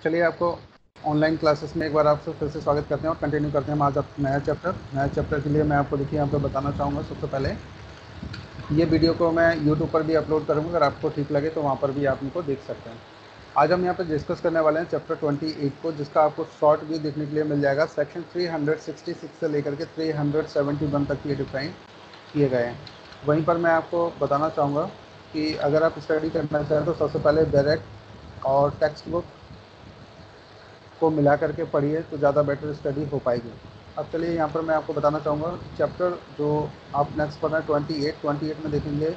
चलिए आपको online classes में एक बार आपसे फिर से स्वागत करते हैं और कंटिन्यू करते हैं आज आप नया चैप्टर के लिए मैं आपको देखिए यहाँ पे बताना चाहूँगा। सबसे पहले ये वीडियो को मैं यूट्यूब पर भी अपलोड करूँगा, अगर आपको ठीक लगे तो वहाँ पर भी आप इनको देख सकते हैं। आज हम यहाँ पर डिस्कस करने वाले हैं चैप्टर 28 को, जिसका आपको शॉर्ट व्यू देखने के लिए मिल जाएगा। सेक्शन 366 से लेकर के 371 तक ये डिफाइन किए गए हैं। वहीं पर मैं आपको बताना चाहूँगा कि अगर आप स्टडी करना चाहें तो सबसे पहले डायरेक्ट और टेक्स्ट बुक को मिला करके पढ़िए तो ज़्यादा बेटर स्टडी हो पाएगी। अब चलिए यहाँ पर मैं आपको बताना चाहूँगा चैप्टर जो आप नेक्स्ट पढ़ रहे हैं 28 में देखेंगे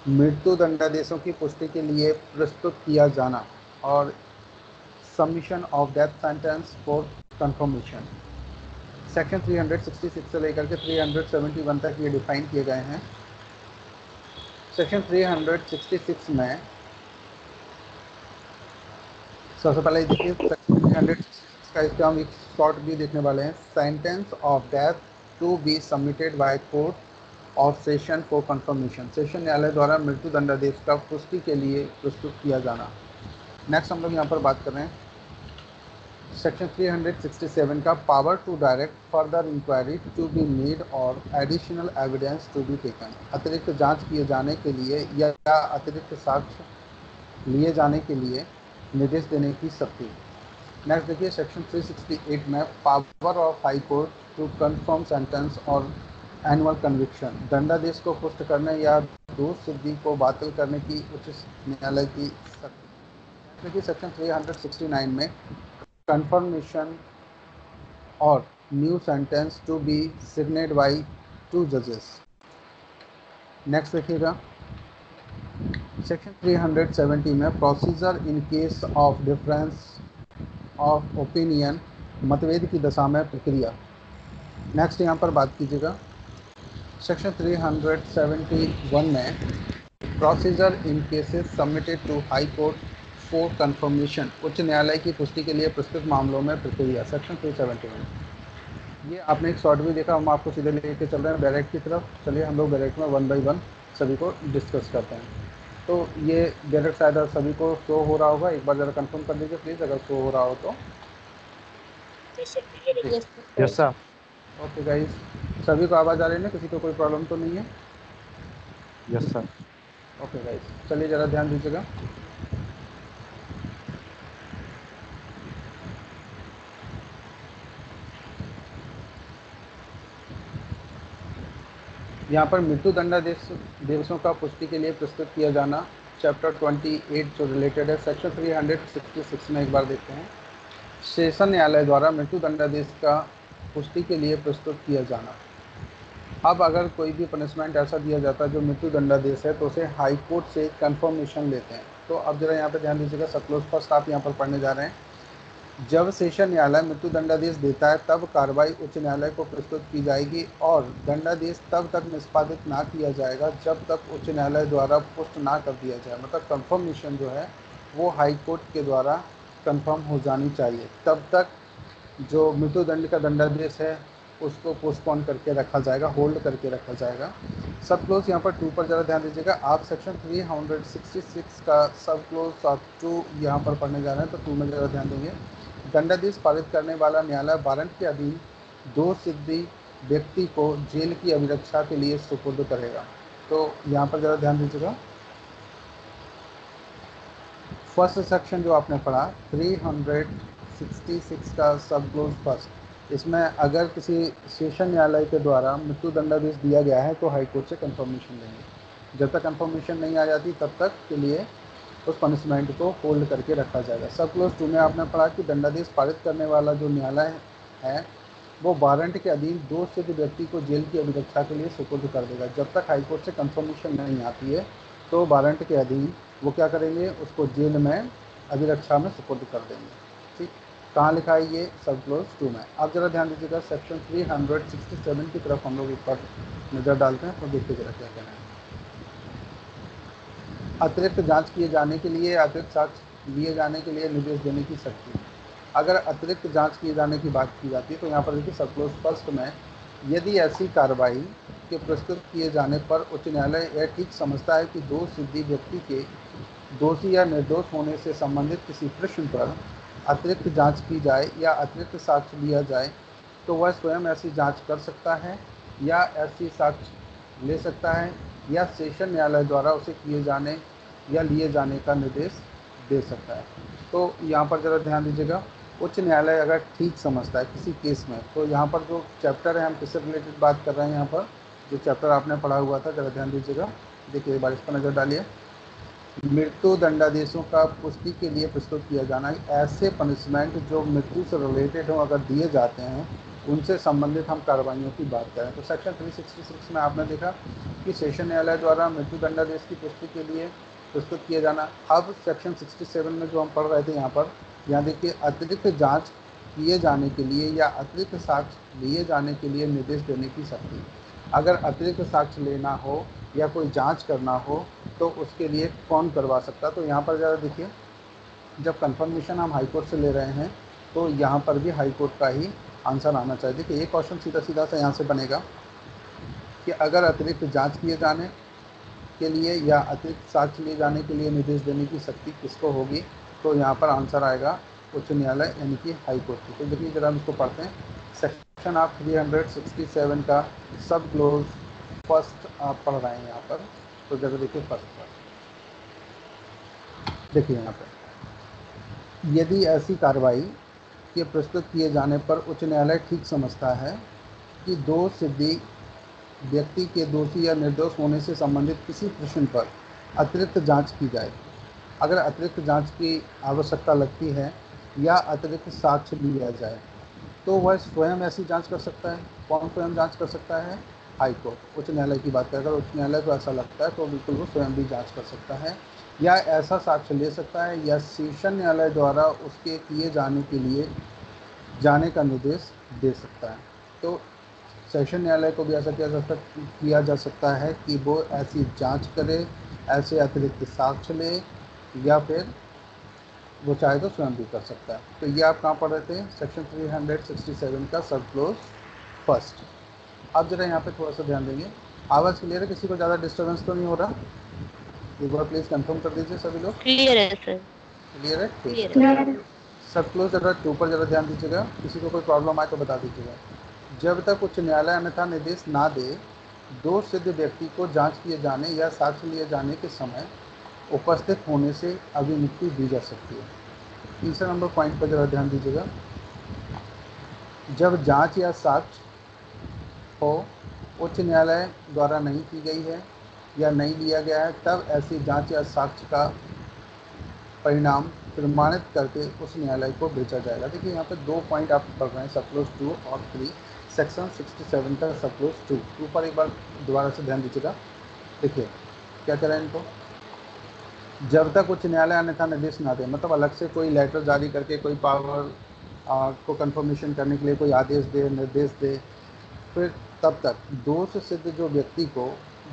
मृत्यु दंडादेशों की पुष्टि के लिए प्रस्तुत किया जाना और submission of death sentence for confirmation. Section 366 से लेकर के 371 तक ये डिफाइन किए गए हैं। सेक्शन 366 में सबसे पहले देखिए सेक्शन 366 का इसका हम एक शॉर्ट भी देखने वाले हैं। Sentence of death to be submitted by court of session for confirmation. Session न्यायालय द्वारा मृत्यु दंडादेश का पुष्टि के लिए प्रस्तुत किया जाना। नेक्स्ट हम लोग यहाँ पर बात कर रहे हैं सेक्शन 367 का power to direct further inquiry to be made और additional evidence to be taken. अतिरिक्त जांच किए जाने के लिए या अतिरिक्त साक्ष्य लिए जाने के लिए निर्देश देने की शक्ति। नेक्स्ट देखिए सेक्शन 368 में power of high court to confirm sentence और एनुअल कन्विक्शन। दंडादेश को पुष्ट करने या दोष सिद्धि को बातिल करने की उच्च न्यायालय की शक्ति। देखिए सेक्शन 369 में कंफर्मेशन और new sentence to be signed by 2 जजेस। नेक्स्ट देखिएगा सेक्शन 370 में procedure in case of difference of opinion, मतभेद की दशा में प्रक्रिया। नेक्स्ट यहाँ पर बात कीजिएगा सेक्शन 371 में procedure in cases submitted to high court for confirmation. उच्च न्यायालय की पुष्टि के लिए प्रस्तुत मामलों में प्रक्रिया। सेक्शन 371 ये आपने एक शॉर्ट भी देखा, हम आपको सीधे लेके चल रहे हैं डायरेक्ट की तरफ। चलिए हम लोग डायरेक्ट में 1 बाई 1 सभी को डिस्कस करते हैं। तो ये डायरेक्ट शायद सभी को शो हो रहा होगा, एक बार ज़रा कंफर्म कर दीजिए प्लीज़ अगर शो हो रहा हो तो। Yes sir. ओके गाइस, सभी को आवाज़ आ रही है ना, किसी को कोई प्रॉब्लम तो नहीं है? Yes sir. ओके गाइस, चलिए ज़रा ध्यान दीजिएगा। यहाँ पर मृत्यु दंडादेशों का पुष्टि के लिए प्रस्तुत किया जाना चैप्टर 28 जो रिलेटेड है सेक्शन 366 में एक बार देखते हैं। सेशन न्यायालय द्वारा मृत्यु दंडादेश का पुष्टि के लिए प्रस्तुत किया जाना। अब अगर कोई भी पनिशमेंट ऐसा दिया जाता है जो मृत्यु दंडादेश है तो उसे हाई कोर्ट से कंफर्मेशन लेते हैं। तो अब जरा यहाँ पे ध्यान दीजिएगा, सब क्लोज फर्स्ट आप यहाँ पर पढ़ने जा रहे हैं। जब सेशन न्यायालय मृत्यु दंडादेश देता है तब कार्रवाई उच्च न्यायालय को प्रस्तुत की जाएगी और दंडादेश तब तक निष्पादित ना किया जाएगा जब तक उच्च न्यायालय द्वारा पुष्ट ना कर दिया जाए। मतलब कंफर्मेशन जो है वो हाई कोर्ट के द्वारा कंफर्म हो जानी चाहिए। तब तक जो मृत्यु दंड का दंडादेश है उसको पोस्टपोन करके रखा जाएगा, होल्ड करके रखा जाएगा। सब क्लोज यहाँ पर 2 पर ज़रा ध्यान दीजिएगा। आप सेक्शन 366 का सब क्लोज आप 2 यहाँ पर पढ़ने जा रहे हैं तो 2 में ज़रा ध्यान देंगे। दंडादेश पारित करने वाला न्यायालय वारंट के अधीन दोष सिद्धि व्यक्ति को जेल की अभिरक्षा के लिए सुपुर्द करेगा। तो यहाँ पर ज़रा ध्यान दीजिएगा। फर्स्ट सेक्शन जो आपने पढ़ा 366 का सब क्लोज फर्स्ट, इसमें अगर किसी सेशन न्यायालय के द्वारा मृत्यु दंडादेश दिया गया है तो हाई कोर्ट से कंफर्मेशन लेंगे। जब तक कंफर्मेशन नहीं आ जाती तब तक के लिए उस पनिशमेंट को होल्ड करके रखा जाएगा। सब क्लोज 2 में आपने पढ़ा कि दंडादेश पारित करने वाला जो न्यायालय है वो वारंट के अधीन दोष सिद्ध व्यक्ति को जेल की अभिरक्षा के लिए सुपुर्द कर देगा। जब तक हाई कोर्ट से कंफर्मेशन नहीं आती है तो वारंट के अधीन वो क्या करेंगे, उसको जेल में अभिरक्षा में सुपुर्द कर देंगे। ठीक, कहाँ लिखा है ये? सब क्लोज 2 में। अब जरा ध्यान दीजिएगा सेक्शन 367 की तरफ हम लोग ऊपर नज़र डालते हैं तो देखिए जरा क्या कहना है। अतिरिक्त जांच किए जाने के लिए, अतिरिक्त साक्ष्य लिए जाने के लिए निर्देश देने की शक्ति। अगर अतिरिक्त जांच किए जाने की बात की जाती है तो यहाँ पर देखिए सब क्लोज फर्स्ट में यदि ऐसी कार्रवाई के प्रस्तुत किए जाने पर उच्च न्यायालय यह ठीक समझता है कि दोष सिद्धि व्यक्ति के दोषी या निर्दोष होने से संबंधित किसी प्रश्न पर अतिरिक्त जांच की जाए या अतिरिक्त साक्ष्य लिया जाए तो वह स्वयं ऐसी जांच कर सकता है या ऐसी साक्ष्य ले सकता है या सेशन न्यायालय द्वारा उसे किए जाने या लिए जाने का निर्देश दे सकता है। तो यहाँ पर ज़रा ध्यान दीजिएगा, उच्च न्यायालय अगर ठीक समझता है किसी केस में, तो यहाँ पर जो चैप्टर है हम किससे रिलेटेड बात कर रहे हैं, यहाँ पर जो चैप्टर आपने पढ़ा हुआ था, ज़रा ध्यान दीजिएगा। देखिए एक बार इस पर नज़र डालिए। मृत्यु दंडादेशों का पुष्टि के लिए प्रस्तुत किया जाना, ऐसे पनिशमेंट जो मृत्यु से रिलेटेड हो अगर दिए जाते हैं उनसे संबंधित हम कार्रवाइयों की बात करें तो सेक्शन 366 में आपने देखा कि सेशन न्यायालय द्वारा मृत्यु दंडादेश की पुष्टि के लिए प्रस्तुत किया जाना। अब सेक्शन 67 में जो हम पढ़ रहे थे यहाँ देखिए, अतिरिक्त जांच किए जाने के लिए या अतिरिक्त साक्ष्य लिए जाने के लिए निर्देश देने की शक्ति। अगर अतिरिक्त साक्ष्य लेना हो या कोई जांच करना हो तो उसके लिए कौन करवा सकता। तो यहाँ पर ज़रा देखिए, जब कंफर्मेशन हम हाई कोर्ट से ले रहे हैं तो यहाँ पर भी हाई कोर्ट का ही आंसर आना चाहिए। देखिए एक क्वेश्चन सीधा सीधा सा यहाँ से बनेगा कि अगर अतिरिक्त जांच किए जाने के लिए या अतिरिक्त साक्ष्य लिए जाने के लिए निर्देश देने की शक्ति किसको होगी, तो यहाँ पर आंसर आएगा उच्च न्यायालय यानी कि हाई कोर्ट की। तो देखिए जरा हम इसको पढ़ते हैं। सेक्शन आप 367 का सब क्लोज फर्स्ट आप पढ़ रहे हैं यहाँ पर, तो जरा देखिए फर्स्ट पर देखिए यहाँ पर, यदि ऐसी कार्रवाई के प्रस्तुत किए जाने पर उच्च न्यायालय ठीक समझता है कि दोष सिद्धि व्यक्ति के दोषी या निर्दोष होने से संबंधित किसी प्रश्न पर अतिरिक्त जांच की जाए, अगर अतिरिक्त जांच की आवश्यकता लगती है या अतिरिक्त साक्ष्य लिया जाए तो वह स्वयं ऐसी जांच कर सकता है। कौन स्वयं जांच कर सकता है? High court. उच्च न्यायालय की बात करें, अगर उच्च न्यायालय को ऐसा लगता है तो बिल्कुल वो स्वयं भी जांच कर सकता है या ऐसा साक्ष्य ले सकता है या सेशन न्यायालय द्वारा उसके किए जाने के लिए जाने का निर्देश दे सकता है। तो सेशन न्यायालय को भी ऐसा किया जा सकता है कि वो ऐसी जांच करे, ऐसे अतिरिक्त साक्ष्य ले या फिर वो चाहे तो स्वयं भी कर सकता है। तो ये आप कहाँ पढ़ रहे थे? सेक्शन 367 का सब क्लोज फर्स्ट। अब जरा यहाँ पे थोड़ा सा ध्यान देंगे। आवाज़ क्लियर है? किसी को ज़्यादा डिस्टर्बेंस तो नहीं हो रहा? एक बार प्लीज़ कंफर्म कर दीजिए सभी लोग। क्लियर है सर। क्लियर है? क्लियर है। सब क्लोज जरा ऊपर जरा ध्यान दीजिएगा, किसी को कोई प्रॉब्लम आए तो बता दीजिएगा। जब तक उच्च न्यायालय अन्यथा निर्देश ना दे, दोष सिद्ध व्यक्ति को जांच किए जाने या साक्ष्य लिए जाने के समय उपस्थित होने से अभिमुक्ति दी जा सकती है। तीसरा नंबर पॉइंट पर जरा ध्यान दीजिएगा। जब जांच या साक्ष्य हो उच्च न्यायालय द्वारा नहीं की गई है या नहीं लिया गया है, तब ऐसी जांच या साक्ष्य का परिणाम प्रमाणित करके उस न्यायालय को भेजा जाएगा। देखिए यहाँ पे दो पॉइंट आप पढ़ रहे हैं, सब क्लोज 2 और 3, सेक्शन 67 का सब क्लोज 2। ऊपर एक बार दोबारा से ध्यान दीजिएगा। देखिए क्या कह रहे हैं इनको, जब तक उच्च न्यायालय अन्यथा निर्देश ना दे, मतलब अलग से कोई लेटर जारी करके कोई पावर को कंफर्मेशन करने के लिए कोई आदेश दे, निर्देश दे, फिर तब तक दोष सिद्ध जो व्यक्ति को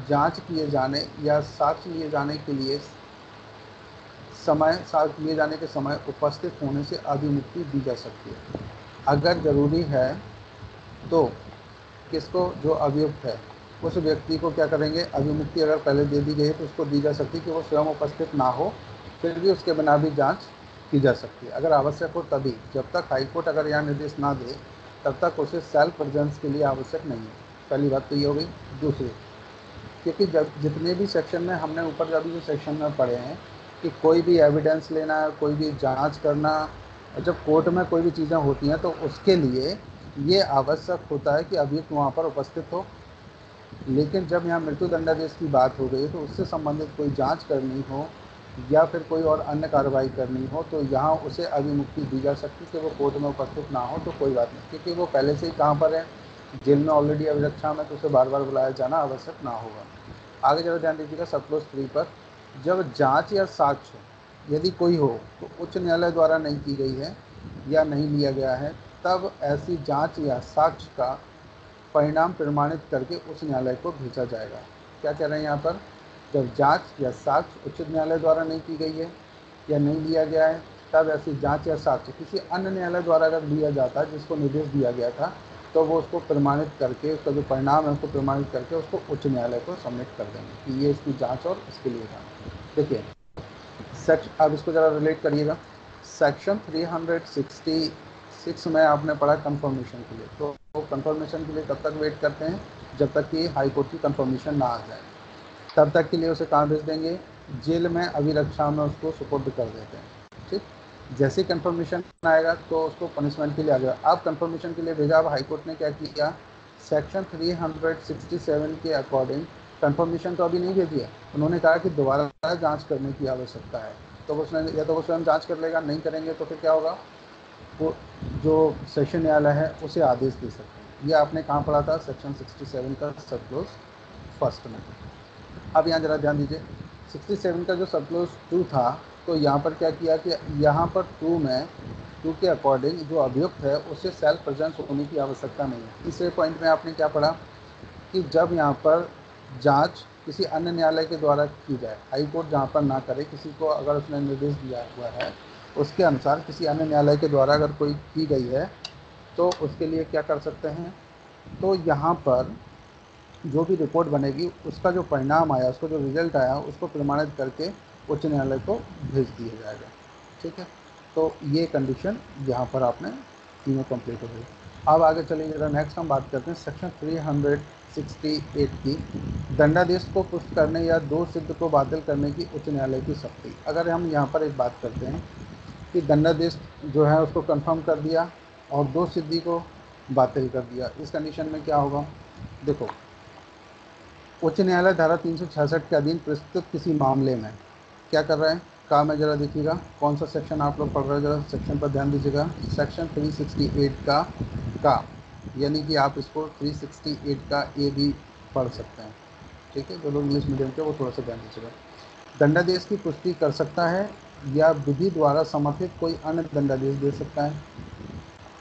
जांच किए जाने या साक्ष्य लिए जाने के लिए साक्ष्य लिए जाने के समय उपस्थित होने से अभिमुक्ति दी जा सकती है। अगर ज़रूरी है तो किसको, जो अभियुक्त है उस व्यक्ति को क्या करेंगे, अभिमुक्ति अगर पहले दे दी गई है तो उसको दी जा सकती है कि वो स्वयं उपस्थित ना हो, फिर भी उसके बिना भी जांच की जा सकती है अगर आवश्यक हो तभी। जब तक हाईकोर्ट अगर यहाँ निर्देश ना दे तब तक उसे सेल्फ प्रेजेंस के लिए आवश्यक नहीं है। पहली बात तो ये हो गई। दूसरी, क्योंकि जब जितने भी सेक्शन में हमने ऊपर अभी जो सेक्शन में पढ़े हैं कि कोई भी एविडेंस लेना, कोई भी जांच करना, जब कोर्ट में कोई भी चीज़ें होती हैं तो उसके लिए ये आवश्यक होता है कि अभियुक्त वहाँ पर उपस्थित हो। लेकिन जब यहाँ मृत्यु दंडादेश की बात हो गई तो उससे संबंधित कोई जांच करनी हो या फिर कोई और अन्य कार्रवाई करनी हो तो यहाँ उसे अभिमुक्ति दी जा सकती है कि वो कोर्ट में उपस्थित ना हो तो कोई बात नहीं, क्योंकि वो पहले से ही कहाँ पर है, जेल में ऑलरेडी अभिरक्षा में, तो उसे बार बार बुलाया जाना आवश्यक ना होगा। आगे जरा ध्यान दीजिएगा सब क्लोज 3 पर। जब जांच या साक्ष्य यदि कोई हो तो उच्च न्यायालय द्वारा नहीं की गई है या नहीं लिया गया है, तब ऐसी जांच या साक्ष्य का परिणाम प्रमाणित करके उस न्यायालय को भेजा जाएगा। क्या कह रहे हैं यहाँ पर, जब जांच या साक्ष्य उच्च न्यायालय द्वारा नहीं की गई है या नहीं लिया गया है, तब ऐसी जांच या साक्ष्य किसी अन्य न्यायालय द्वारा अगर लिया जाता है जिसको निर्देश दिया गया था, तो वो उसको प्रमाणित करके, उसका जो परिणाम है उसको प्रमाणित करके उसको उच्च न्यायालय को सबमिट कर देंगे कि ये इसकी जांच और इसके लिए जाना। देखिए अब इसको ज़रा रिलेट करिएगा। सेक्शन 366 में आपने पढ़ा कंफर्मेशन के लिए, तो कंफर्मेशन के लिए कब तक वेट करते हैं, जब तक कि हाई कोर्ट की कंफर्मेशन ना आ जाए, तब तक के लिए उसे कहाँ भेज देंगे, जेल में अभिरक्षा में उसको सुपुर्द कर देते हैं। ठीक, जैसे ही कंफर्मेशन आएगा तो उसको पनिशमेंट के लिए आ जाएगा। अब कंफर्मेशन के लिए भेजा, अब हाई कोर्ट ने क्या किया, सेक्शन 367 के अकॉर्डिंग कंफर्मेशन तो अभी नहीं भेजी है, उन्होंने कहा कि दोबारा जांच करने की आवश्यकता है। तो उसने या तो वो स्वयं जांच कर लेगा, नहीं करेंगे तो फिर क्या होगा, वो जो सेशन न्यायालय है उसे आदेश दे सकते हैं। ये आपने कहाँ पढ़ा था, सेक्शन 67 का सब क्लोज फर्स्ट में। अब यहाँ जरा ध्यान दीजिए, 67 का जो सब क्लोज 2 था, तो यहाँ पर क्या किया कि यहाँ पर 2 के अकॉर्डिंग जो अभियुक्त है उसे सेल्फ प्रेजेंस होने की आवश्यकता नहीं है। तीसरे पॉइंट में आपने क्या पढ़ा कि जब यहाँ पर जांच किसी अन्य न्यायालय के द्वारा की जाए, हाई कोर्ट जहाँ पर ना करे, किसी को अगर उसने निर्देश दिया हुआ है उसके अनुसार किसी अन्य न्यायालय के द्वारा अगर कोई की गई है, तो उसके लिए क्या कर सकते हैं, तो यहाँ पर जो भी रिपोर्ट बनेगी उसका जो परिणाम आया, उसका जो रिजल्ट आया, उसको प्रमाणित करके उच्च न्यायालय को भेज दिया जाएगा। ठीक है, तो ये कंडीशन यहाँ पर आपने तीनों कंप्लीट हो गई। अब आगे चलिए जरा नेक्स्ट हम बात करते हैं सेक्शन 368 की, दंडादेश को पुष्ट करने या दोष सिद्ध को बातिल करने की उच्च न्यायालय की शक्ति। अगर हम यहाँ पर एक बात करते हैं कि दंडादेश जो है उसको कंफर्म कर दिया और दोष सिद्धि को बातिल कर दिया, इस कंडीशन में क्या होगा, देखो उच्च न्यायालय धारा 366 के अधीन प्रस्तुत किसी मामले में क्या कर रहे हैं, काम में जरा देखिएगा कौन सा सेक्शन आप लोग पढ़ रहे हो, जरा सेक्शन पर ध्यान दीजिएगा, सेक्शन 368 का यानी कि आप इसको 368 का ए भी पढ़ सकते हैं। ठीक है, जो लोग इंग्लिश मीडियम के वो थोड़ा सा ध्यान दीजिएगा। दंडादेश की पुष्टि कर सकता है या विधि द्वारा समर्थित कोई अन्य दंडादेश दे सकता है।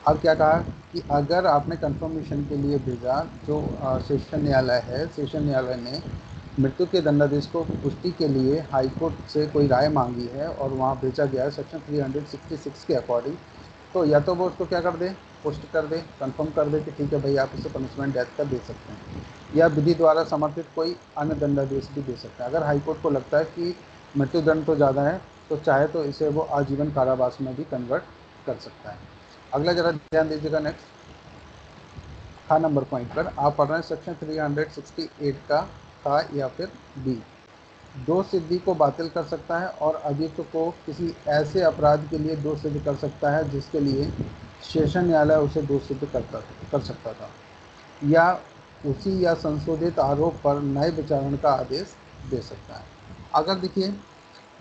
अब क्या कहा कि अगर आपने कंफर्मेशन के लिए भेजा, जो सेशन न्यायालय है, सेशन न्यायालय ने मृत्यु के दंडादेश को पुष्टि के लिए हाई कोर्ट से कोई राय मांगी है और वहाँ भेजा गया है सेक्शन 366 के अकॉर्डिंग, तो या तो वो उसको क्या कर दे, पुष्ट कर दे, कंफर्म कर दे कि ठीक है भाई आप इसे पनिशमेंट डेथ का दे सकते हैं, या विधि द्वारा समर्थित कोई अन्य दंडादेश भी दे सकता है। अगर हाई कोर्ट को लगता है कि मृत्युदंड तो ज़्यादा है, तो चाहे तो इसे वो आजीवन कारावास में भी कन्वर्ट कर सकता है। अगला जरा ध्यान दीजिएगा, नेक्स्ट हाँ नंबर पॉइंट पर आप पढ़ रहे हैं सेक्शन 368 का या फिर बी, दोष सिद्धि को बातिल कर सकता है और अभियुक्त को किसी ऐसे अपराध के लिए दोष सिद्ध कर सकता है जिसके लिए सेशन न्यायालय उसे दोष सिद्ध कर सकता था, या उसी या संशोधित आरोप पर नए विचारण का आदेश दे सकता है। अगर देखिए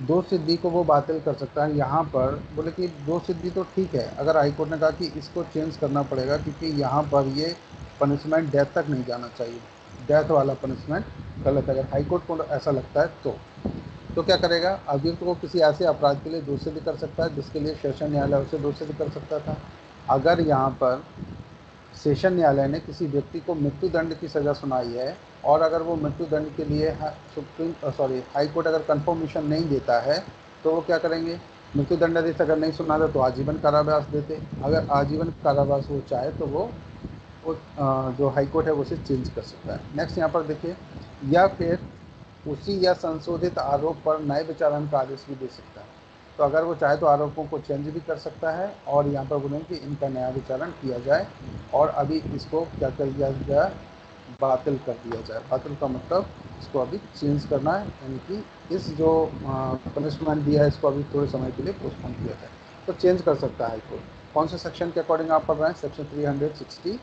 दोष सिद्धि को वो बातिल कर सकता है, यहाँ पर बोले कि दोष सिद्धि तो ठीक है, अगर हाई कोर्ट ने कहा कि इसको चेंज करना पड़ेगा क्योंकि यहाँ पर ये पनिशमेंट डेथ तक नहीं जाना चाहिए, डेथ वाला पनिशमेंट गलत है, अगर हाई कोर्ट को ऐसा लगता है तो क्या करेगा, अभियुक्त को किसी ऐसे अपराध के लिए दोष सिद्ध कर सकता है जिसके लिए सेशन न्यायालय उसे दोष सिद्ध कर सकता था। अगर यहाँ पर सेशन न्यायालय ने किसी व्यक्ति को मृत्युदंड की सज़ा सुनाई है और अगर वो मृत्युदंड के लिए हाई कोर्ट अगर कंफर्मेशन नहीं देता है, तो वो क्या करेंगे, मृत्युदंडादेश अगर नहीं सुना तो आजीवन कारावास देते, अगर आजीवन कारावास वो चाहे तो वो जो हाई कोर्ट है वो उसे चेंज कर सकता है। नेक्स्ट यहाँ पर देखिए, या फिर उसी या संशोधित आरोप पर नए विचारण का आदेश भी दे सकता है, तो अगर वो चाहे तो आरोपों को चेंज भी कर सकता है और यहाँ पर बोलेंगे कि इनका नया विचारण किया जाए और अभी इसको क्या कर दिया जाए, बातिल कर दिया जाए। बातिल का मतलब इसको अभी चेंज करना है, यानी कि इस जो पनिशमेंट दिया है इसको अभी थोड़े समय के लिए पोस्टपोन किया जाए, तो चेंज कर सकता है हाईकोर्ट। कौन से सेक्शन के अकॉर्डिंग आप पढ़ रहे हैं, सेक्शन 368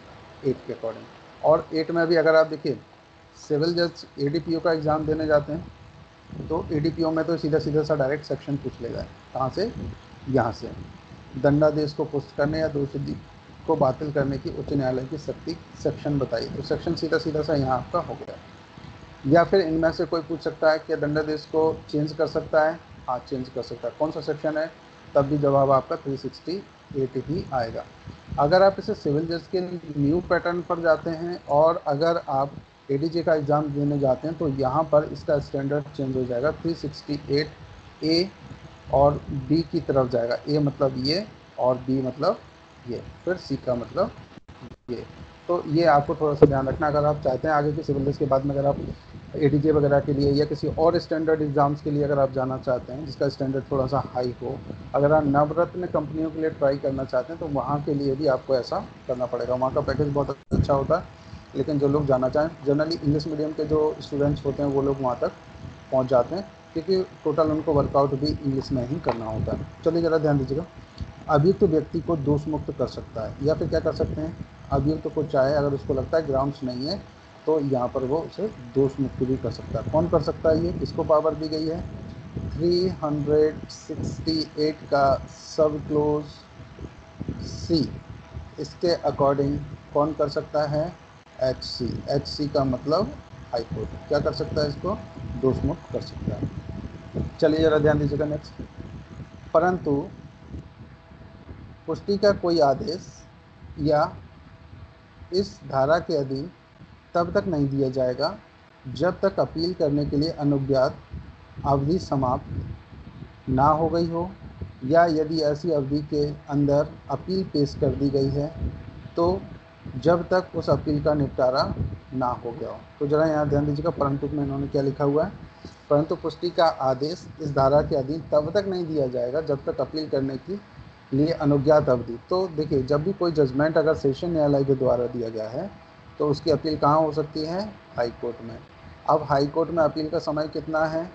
के अकॉर्डिंग। और 8 में भी अगर आप देखिए, सिविल जज ADPO का एग्ज़ाम देने जाते हैं तो ADPO में तो सीधा सा डायरेक्ट सेक्शन पूछ लेगा, कहाँ से, यहाँ से, दंडादेश को पुष्ट करने या दोष सिद्धि को बातिल करने की उच्च न्यायालय की शक्ति सेक्शन बताइए, तो सेक्शन सीधा सा यहाँ आपका हो गया। या फिर इनमें से कोई पूछ सकता है कि दंडादेश को चेंज कर सकता है, हाँ चेंज कर सकता है, कौन सा सेक्शन है, तब भी जवाब आपका 368 ही आएगा। अगर आप इसे सिविल जज के न्यू पैटर्न पर जाते हैं और अगर आप ADJ का एग्ज़ाम देने जाते हैं तो यहाँ पर इसका स्टैंडर्ड चेंज हो जाएगा, 368A और B की तरफ जाएगा, A मतलब ये और B मतलब ये, फिर C का मतलब ये, तो ये आपको थोड़ा सा ध्यान रखना, अगर आप चाहते हैं आगे के सिविल के बाद में अगर आप एडीजे वगैरह के लिए या किसी और स्टैंडर्ड एग्ज़ाम्स के लिए अगर आप जाना चाहते हैं जिसका स्टैंडर्ड थोड़ा सा हाई हो, अगर आप नवरत्न कंपनियों के लिए ट्राई करना चाहते हैं तो वहाँ के लिए भी आपको ऐसा करना पड़ेगा। वहाँ का पैकेज बहुत अच्छा होता है, लेकिन जो लोग जाना चाहें, जनरली इंग्लिश मीडियम के जो स्टूडेंट्स होते हैं वो लोग वहाँ तक पहुँच जाते हैं, क्योंकि टोटल उनको वर्कआउट भी इंग्लिश में ही करना होता है। चलिए ज़रा ध्यान दीजिएगा। अभियुक्त व्यक्ति को दोष मुक्त कर सकता है, या फिर क्या कर सकते हैं, अभियुक्त को चाहे अगर उसको लगता है ग्राउंड्स नहीं है तो यहाँ पर वो उसे दोष मुक्त भी कर सकता है। कौन कर सकता है ये, किसको पावर दी गई है, 368 का सब क्लोज सी, इसके अकॉर्डिंग कौन कर सकता है, एच सी। एच सी का मतलब हाई कोर्ट क्या कर सकता है, इसको दोष मुक्त कर सकता है। चलिए ज़रा ध्यान दीजिएगा नेक्स्ट। परंतु पुष्टि का कोई आदेश या इस धारा के अधीन तब तक नहीं दिया जाएगा जब तक अपील करने के लिए अनुज्ञात अवधि समाप्त ना हो गई हो, या यदि ऐसी अवधि के अंदर अपील पेश कर दी गई है तो जब तक उस अपील का निपटारा ना हो गया हो। तो ज़रा यहाँ ध्यान दीजिएगा, परंतु में इन्होंने क्या लिखा हुआ है, परंतु पुष्टि का आदेश इस धारा के अधीन तब तक नहीं दिया जाएगा जब तक अपील करने की लिए अनुज्ञात अवधि। तो देखिए, जब भी कोई जजमेंट अगर सेशन न्यायालय के द्वारा दिया गया है तो उसकी अपील कहाँ हो सकती है, हाई कोर्ट में। अब हाई कोर्ट में अपील का समय कितना है,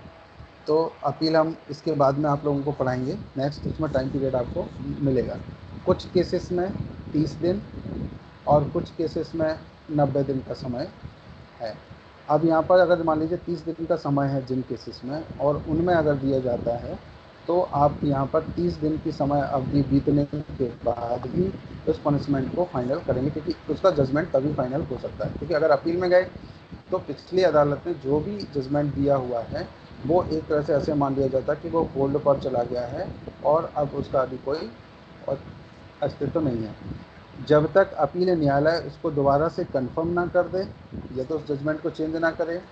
तो अपील हम इसके बाद में आप लोगों को पढ़ाएंगे नेक्स्ट, उसमें टाइम पीरियड आपको मिलेगा। कुछ केसेस में 30 दिन और कुछ केसेस में 90 दिन का समय है। अब यहाँ पर अगर मान लीजिए 30 दिन का समय है जिन केसेस में, और उनमें अगर दिया जाता है तो आप यहाँ पर 30 दिन की समय अवधि बीतने के बाद ही उस पनिशमेंट को फाइनल करेंगे, क्योंकि उसका जजमेंट तभी फाइनल हो सकता है। क्योंकि अगर अपील में गए तो पिछली अदालत ने जो भी जजमेंट दिया हुआ है वो एक तरह से ऐसे मान लिया जाता है कि वो होल्ड पर चला गया है और अब उसका अभी कोई और अस्तित्व नहीं है, जब तक अपील न्यायालय उसको दोबारा से कंफर्म ना कर दे, या तो उस जजमेंट को चेंज ना करे,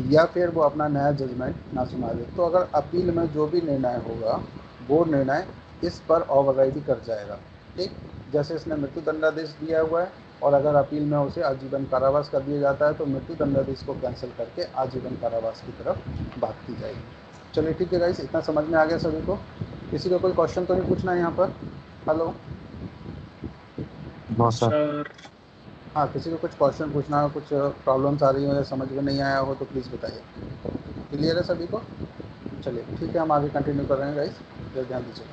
या फिर वो अपना नया जजमेंट ना सुना दे। तो अगर अपील में जो भी निर्णय होगा वो निर्णय इस पर ओवरराइड कर जाएगा। ठीक, जैसे इसने मृत्यु दंडादेश दिया हुआ है और अगर अपील में उसे आजीवन कारावास कर दिया जाता है तो मृत्यु दंडादेश को कैंसिल करके आजीवन कारावास की तरफ बात की जाएगी। चलिए ठीक है गाइस, इतना समझ में आ गया सभी को। किसी को कोई क्वेश्चन तो नहीं पूछना है यहाँ पर, हेलो? No sir. सर हाँ, किसी को कुछ क्वेश्चन पूछना हो, कुछ प्रॉब्लम्स आ रही हो या समझ में नहीं आया हो तो प्लीज़ बताइए। क्लियर है सभी को? चलिए ठीक है, हम आगे कंटिन्यू कर रहे हैं गाइस, जरा ध्यान दीजिए।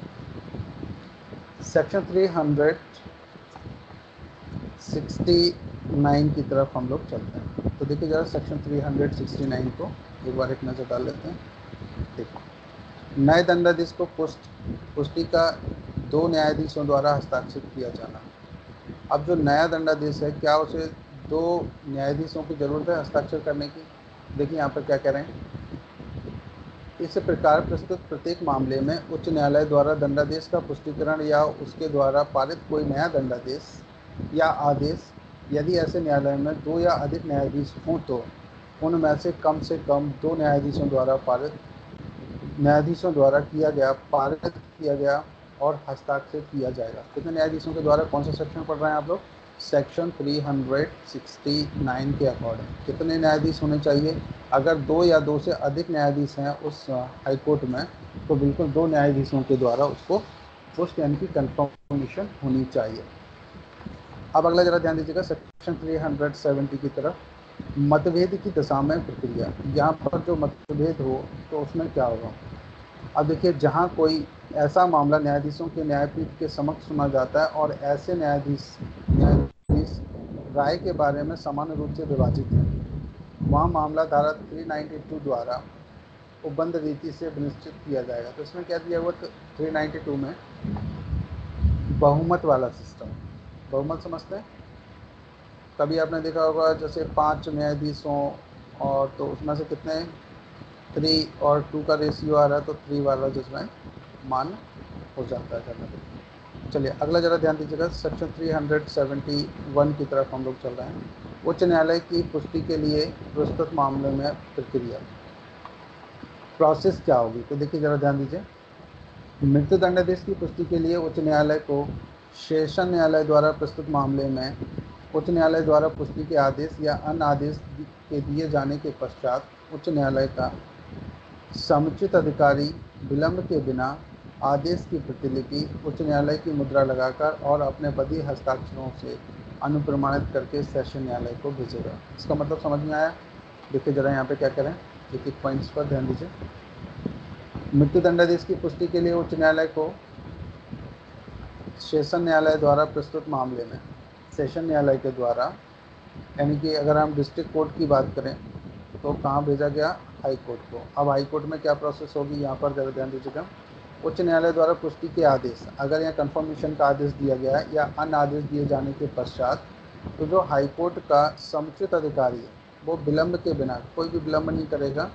सेक्शन 369 की तरफ हम लोग चलते हैं। तो देखिए ज़रा सेक्शन 369 को एक बार एक नज़र डाल लेते हैं। देखो, नए दंडाधीश को पुष्टि का 2 न्यायाधीशों द्वारा हस्ताक्षरित किया जाना। अब जो नया दंडाधीश है, क्या उसे 2 न्यायाधीशों की ज़रूरत है हस्ताक्षर करने की? देखिए यहाँ पर क्या कह रहे हैं, इस प्रकार प्रस्तुत प्रत्येक मामले में उच्च न्यायालय द्वारा दंडादेश का पुष्टिकरण या उसके द्वारा पारित कोई नया दंडादेश या आदेश, यदि ऐसे न्यायालय में 2 या अधिक न्यायाधीश हों तो उनमें से कम 2 न्यायाधीशों द्वारा पारित किया गया और हस्ताक्षरित किया जाएगा। कितने न्यायाधीशों के द्वारा, कौन सा सेक्शन पढ़ रहे हैं आप लोग, सेक्शन 369 के अकॉर्डिंग कितने न्यायाधीश होने चाहिए? अगर 2 या 2 से अधिक न्यायाधीश हैं उस हाई कोर्ट में तो बिल्कुल 2 न्यायाधीशों के द्वारा उसको पुष्टि यानी कि कंफर्मेशन होनी चाहिए। अब अगला जरा ध्यान दीजिएगा सेक्शन 370 की तरफ, मतभेद की दशा में प्रक्रिया। यहाँ पर जो मतभेद हो तो उसमें क्या होगा? अब देखिए, जहाँ कोई ऐसा मामला न्यायाधीशों के न्यायपीठ के समक्ष सुना जाता है और ऐसे न्यायाधीश राय के बारे में समान रूप से विभाजित हैं, वहाँ मामला धारा 392 द्वारा उपबंध रीति से निश्चित किया जाएगा। तो इसमें क्या दिया हुआ 392 में, बहुमत वाला सिस्टम। बहुमत समझते हैं? कभी आपने देखा होगा जैसे 5 न्यायाधीश हों और तो उसमें से कितने 3 और 2 का रेशियो आ रहा है तो 3 वाला जजमेंट मान हो जाता है जनरली। चलिए अगला जरा ध्यान दीजिएगा, सेक्शन 371 की तरफ हम लोग चल रहे हैं। उच्च न्यायालय की पुष्टि के लिए प्रस्तुत मामले में प्रक्रिया, प्रोसेस क्या होगी? तो देखिए ज़रा ध्यान दीजिए, मृत्यु दंडादेश की पुष्टि के लिए उच्च न्यायालय को सेशन न्यायालय द्वारा प्रस्तुत मामले में उच्च न्यायालय द्वारा पुष्टि के आदेश या अन्य आदेश के दिए जाने के पश्चात उच्च न्यायालय का समुचित अधिकारी विलंब के बिना आदेश की प्रतिलिपि उच्च न्यायालय की मुद्रा लगाकर और अपने बदी हस्ताक्षरों से अनुप्रमाणित करके सेशन न्यायालय को भेजेगा। इसका मतलब समझ में आया? देखिए जरा यहाँ पे क्या करें, एक एक पॉइंट्स पर ध्यान दीजिए। मृत्यु दंडादेश की पुष्टि के लिए उच्च न्यायालय को सेशन न्यायालय द्वारा प्रस्तुत मामले में सेशन न्यायालय के द्वारा, यानी कि अगर हम डिस्ट्रिक्ट कोर्ट की बात करें तो कहाँ भेजा गया? हाई कोर्ट को। अब हाई कोर्ट में क्या प्रोसेस होगी, यहाँ पर जरा ध्यान दीजिएगा। उच्च न्यायालय द्वारा पुष्टि के आदेश, अगर यहाँ कंफर्मेशन का आदेश दिया गया है या अन्य आदेश दिए जाने के पश्चात, तो जो हाई कोर्ट का समुचित अधिकारी है वो विलंब के बिना, कोई भी विलंब नहीं करेगा,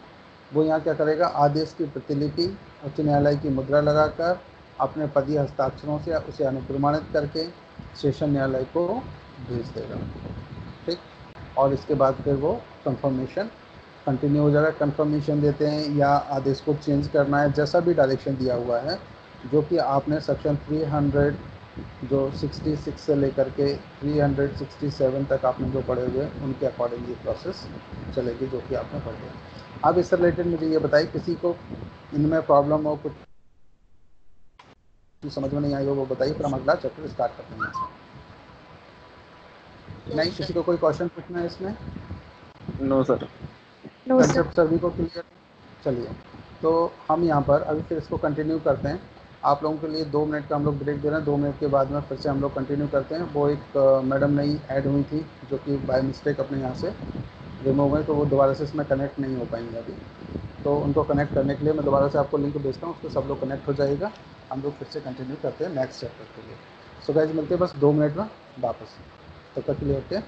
वो यहाँ क्या करेगा? आदेश की प्रतिलिपि उच्च न्यायालय की मुद्रा लगाकर अपने पदी हस्ताक्षरों से उसे अनुप्रमाणित करके सेशन न्यायालय को भेज देगा। ठीक, और इसके बाद फिर वो कंफर्मेशन कंटिन्यू हो जाएगा। कंफर्मेशन देते हैं या आदेश को चेंज करना है, जैसा भी डायरेक्शन दिया हुआ है, जो कि आपने सेक्शन 300 जो 66 से लेकर के 367 तक आपने जो पढ़े हुए उनके अकॉर्डिंग ये प्रोसेस चलेगी जो कि आपने पढ़ लिया। अब इससे रिलेटेड मुझे ये बताइए, किसी को इनमें प्रॉब्लम हो, कुछ समझ में नहीं आई हो वो बताइए, फिर हम अगला चैप्टर स्टार्ट करते हैं। नहीं, किसी को कोई क्वेश्चन पूछना है इसमें? No sir. कंसेप्ट सभी को क्लियर? चलिए, तो हम यहाँ पर अभी फिर इसको कंटिन्यू करते हैं। आप लोगों के लिए 2 मिनट का हम लोग ब्रेक दे रहे हैं। 2 मिनट के बाद में फिर से हम लोग कंटिन्यू करते हैं। वो एक मैडम नई ऐड हुई थी जो कि बाय मिस्टेक अपने यहाँ से रिमूव है, तो वो दोबारा से इसमें कनेक्ट नहीं हो पाएंगे अभी। तो उनको कनेक्ट करने के लिए मैं दोबारा से आपको लिंक भेजता हूँ, उसको सब लोग कनेक्ट हो जाएगा। हम लोग फिर से कंटिन्यू करते हैं नेक्स्ट चैप्टर के लिए। सो गाइस, मिलते हैं बस 2 मिनट में वापस। तब तक के लिए ओके।